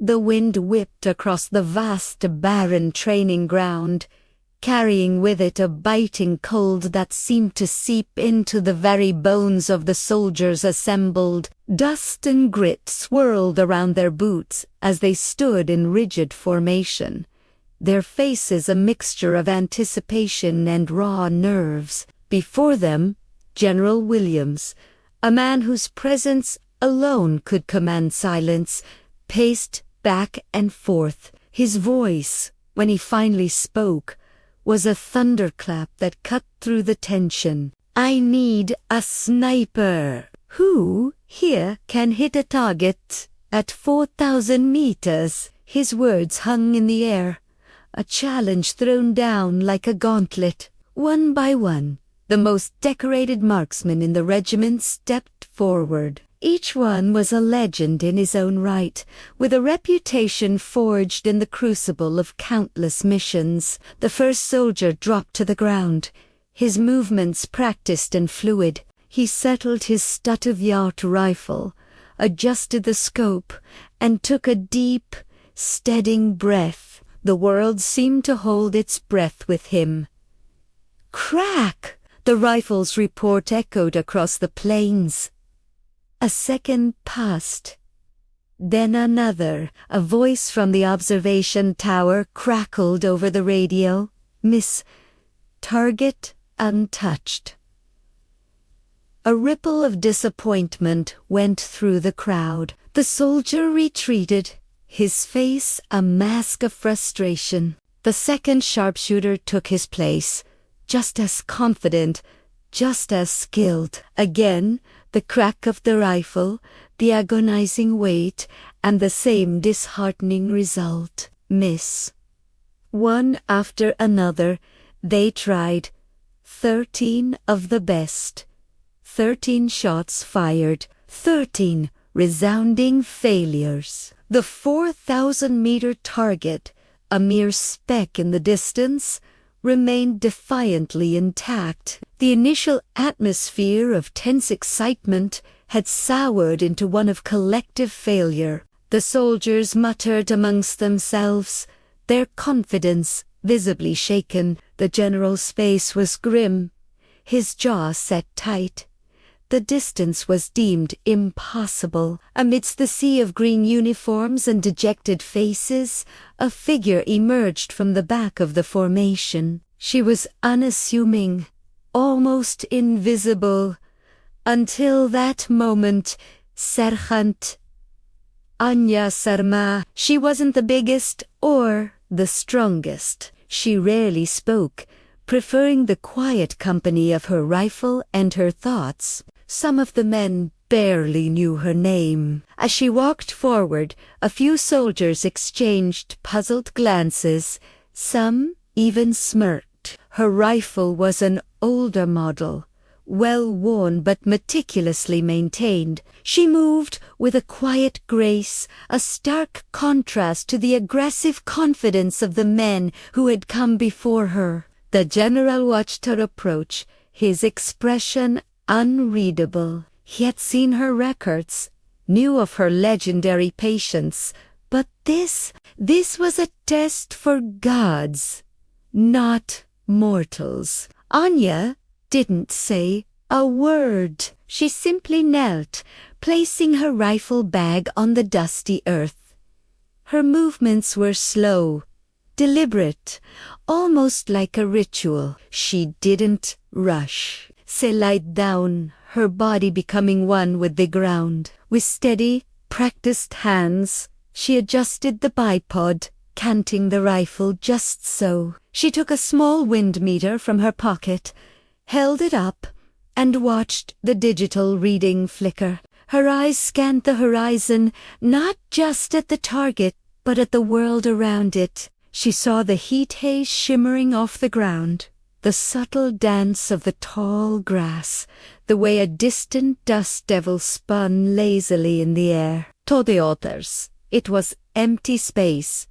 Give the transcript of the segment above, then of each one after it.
The wind whipped across the vast, barren training ground, carrying with it a biting cold that seemed to seep into the very bones of the soldiers assembled. Dust and grit swirled around their boots as they stood in rigid formation, their faces a mixture of anticipation and raw nerves. Before them, General Williams, a man whose presence alone could command silence, paced back and forth. His voice, when he finally spoke, was a thunderclap that cut through the tension. "I need a sniper. Who here can hit a target at 4,000 meters?" His words hung in the air, a challenge thrown down like a gauntlet. One by one, the most decorated marksmen in the regiment stepped forward. Each one was a legend in his own right, with a reputation forged in the crucible of countless missions. The first soldier dropped to the ground, his movements practiced and fluid. He settled his State-of-the-art rifle, adjusted the scope, and took a deep, steadying breath. The world seemed to hold its breath with him. Crack! The rifle's report echoed across the plains. A second passed. Then another. A voice from the observation tower crackled over the radio. "Miss, target untouched." A ripple of disappointment went through the crowd. The soldier retreated, his face a mask of frustration. The second sharpshooter took his place, just as confident, just as skilled. Again, the crack of the rifle, the agonizing wait, and the same disheartening result. Miss. One after another, they tried. 13 of the best. 13 shots fired. 13 resounding failures. The 4,000-meter target, a mere speck in the distance, remained defiantly intact. The initial atmosphere of tense excitement had soured into one of collective failure. The soldiers muttered amongst themselves, their confidence visibly shaken. The general's face was grim, his jaw set tight. The distance was deemed impossible. Amidst the sea of green uniforms and dejected faces, a figure emerged from the back of the formation. She was unassuming, almost invisible. Until that moment, Sergeant Anya Sarma. She wasn't the biggest or the strongest. She rarely spoke, preferring the quiet company of her rifle and her thoughts. Some of the men barely knew her name. As she walked forward, a few soldiers exchanged puzzled glances. Some even smirked. Her rifle was an older model, well-worn but meticulously maintained. She moved with a quiet grace, a stark contrast to the aggressive confidence of the men who had come before her. The general watched her approach, his expression unreadable. He had seen her records, knew of her legendary patience, but this was a test for gods, not mortals. Anya didn't say a word. She simply knelt, placing her rifle bag on the dusty earth. Her movements were slow, deliberate, almost like a ritual. She didn't rush. She lied down, her body becoming one with the ground. With steady, practiced hands, she adjusted the bipod, canting the rifle just so. She took a small wind meter from her pocket, held it up, and watched the digital reading flicker. Her eyes scanned the horizon, not just at the target, but at the world around it. She saw the heat haze shimmering off the ground, the subtle dance of the tall grass, the way a distant dust devil spun lazily in the air. To the others, it was empty space.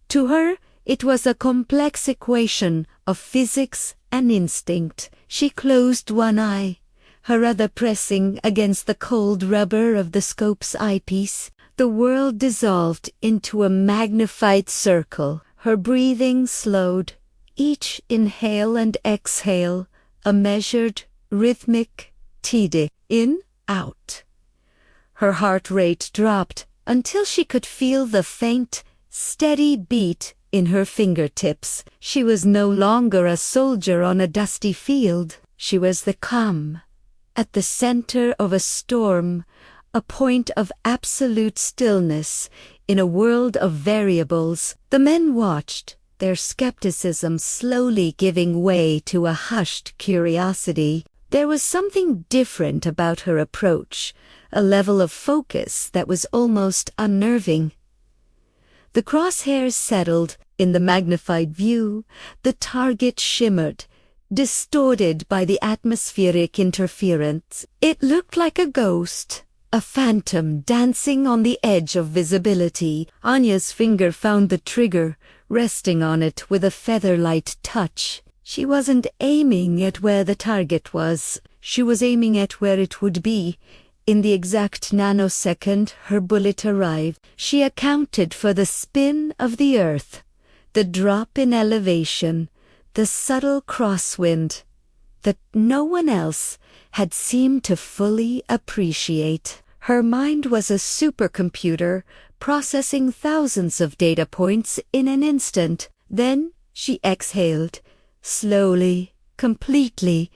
To her, it was a complex equation of physics and instinct. She closed one eye, her other pressing against the cold rubber of the scope's eyepiece. The world dissolved into a magnified circle. Her breathing slowed, each inhale and exhale, a measured, rhythmic tide, in, out. Her heart rate dropped until she could feel the faint, steady beat in her fingertips. She was no longer a soldier on a dusty field. She was the calm, at the center of a storm, a point of absolute stillness in a world of variables. The men watched, their skepticism slowly giving way to a hushed curiosity. There was something different about her approach, a level of focus that was almost unnerving. The crosshairs settled in the magnified view, the target shimmered, distorted by the atmospheric interference. It looked like a ghost, a phantom dancing on the edge of visibility. Anya's finger found the trigger, resting on it with a feather-light touch. She wasn't aiming at where the target was. She was aiming at where it would be. In the exact nanosecond her bullet arrived, she accounted for the spin of the earth, the drop in elevation, the subtle crosswind that no one else had seemed to fully appreciate. Her mind was a supercomputer, processing thousands of data points in an instant. Then she exhaled, slowly, completely,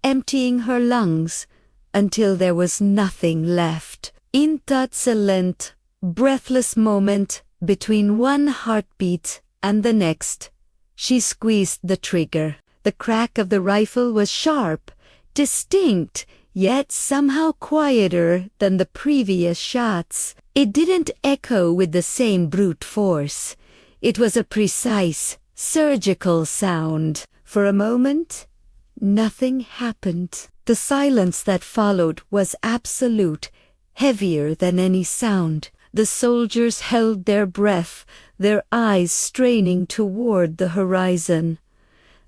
emptying her lungs until there was nothing left. In that silent, breathless moment between one heartbeat and the next, she squeezed the trigger. The crack of the rifle was sharp, distinct, yet somehow quieter than the previous shots. It didn't echo with the same brute force. It was a precise, surgical sound. For a moment, nothing happened. The silence that followed was absolute, heavier than any sound. The soldiers held their breath, their eyes straining toward the horizon.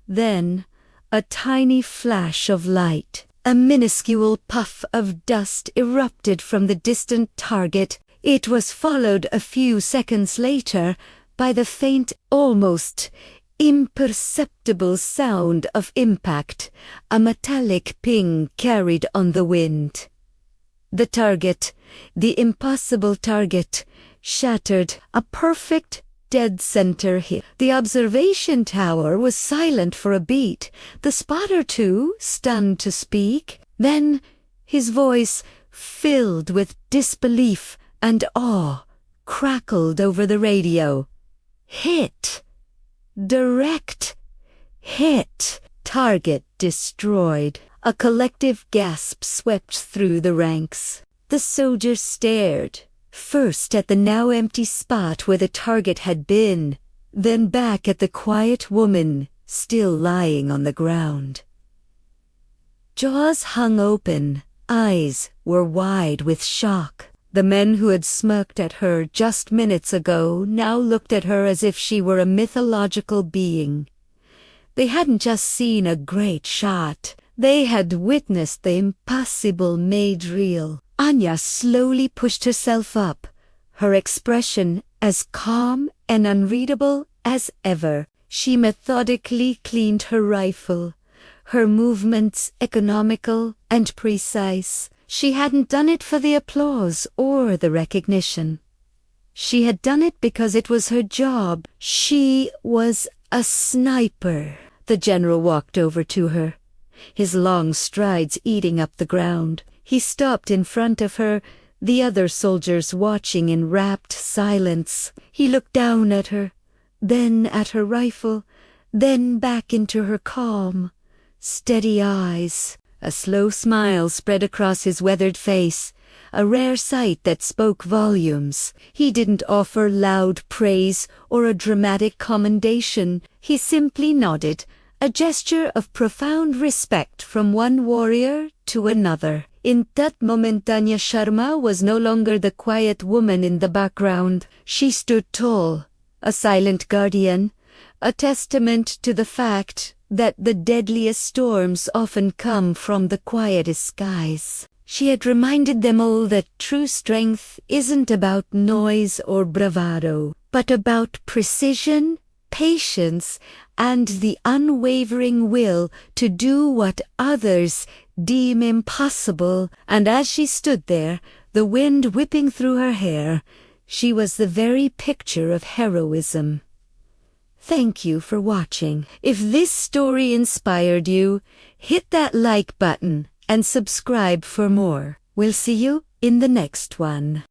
Then, a tiny flash of light, a minuscule puff of dust erupted from the distant target. It was followed a few seconds later by the faint, almost imperceptible sound of impact, a metallic ping carried on the wind. The target, the impossible target, shattered, a perfect dead center hit. The observation tower was silent for a beat, the spotter too, stunned to speak. Then his voice, filled with disbelief and awe, crackled over the radio. Hit! Direct hit. Target destroyed. A collective gasp swept through the ranks. The soldiers stared, first at the now empty spot where the target had been, then back at the quiet woman still lying on the ground. Jaws hung open, eyes were wide with shock. The men who had smirked at her just minutes ago now looked at her as if she were a mythological being. They hadn't just seen a great shot. They had witnessed the impossible made real. Anya slowly pushed herself up, her expression as calm and unreadable as ever. She methodically cleaned her rifle, her movements economical and precise. She hadn't done it for the applause or the recognition. She had done it because it was her job. She was a sniper. The general walked over to her, his long strides eating up the ground. He stopped in front of her, the other soldiers watching in rapt silence. He looked down at her, then at her rifle, then back into her calm, steady eyes. A slow smile spread across his weathered face, a rare sight that spoke volumes. He didn't offer loud praise or a dramatic commendation. He simply nodded, a gesture of profound respect from one warrior to another. In that moment, Anya Sharma was no longer the quiet woman in the background. She stood tall, a silent guardian, a testament to the fact that the deadliest storms often come from the quietest skies. She had reminded them all that true strength isn't about noise or bravado, but about precision, patience, and the unwavering will to do what others deem impossible. And as she stood there, the wind whipping through her hair, she was the very picture of heroism. Thank you for watching. If this story inspired you, hit that like button and subscribe for more. We'll see you in the next one.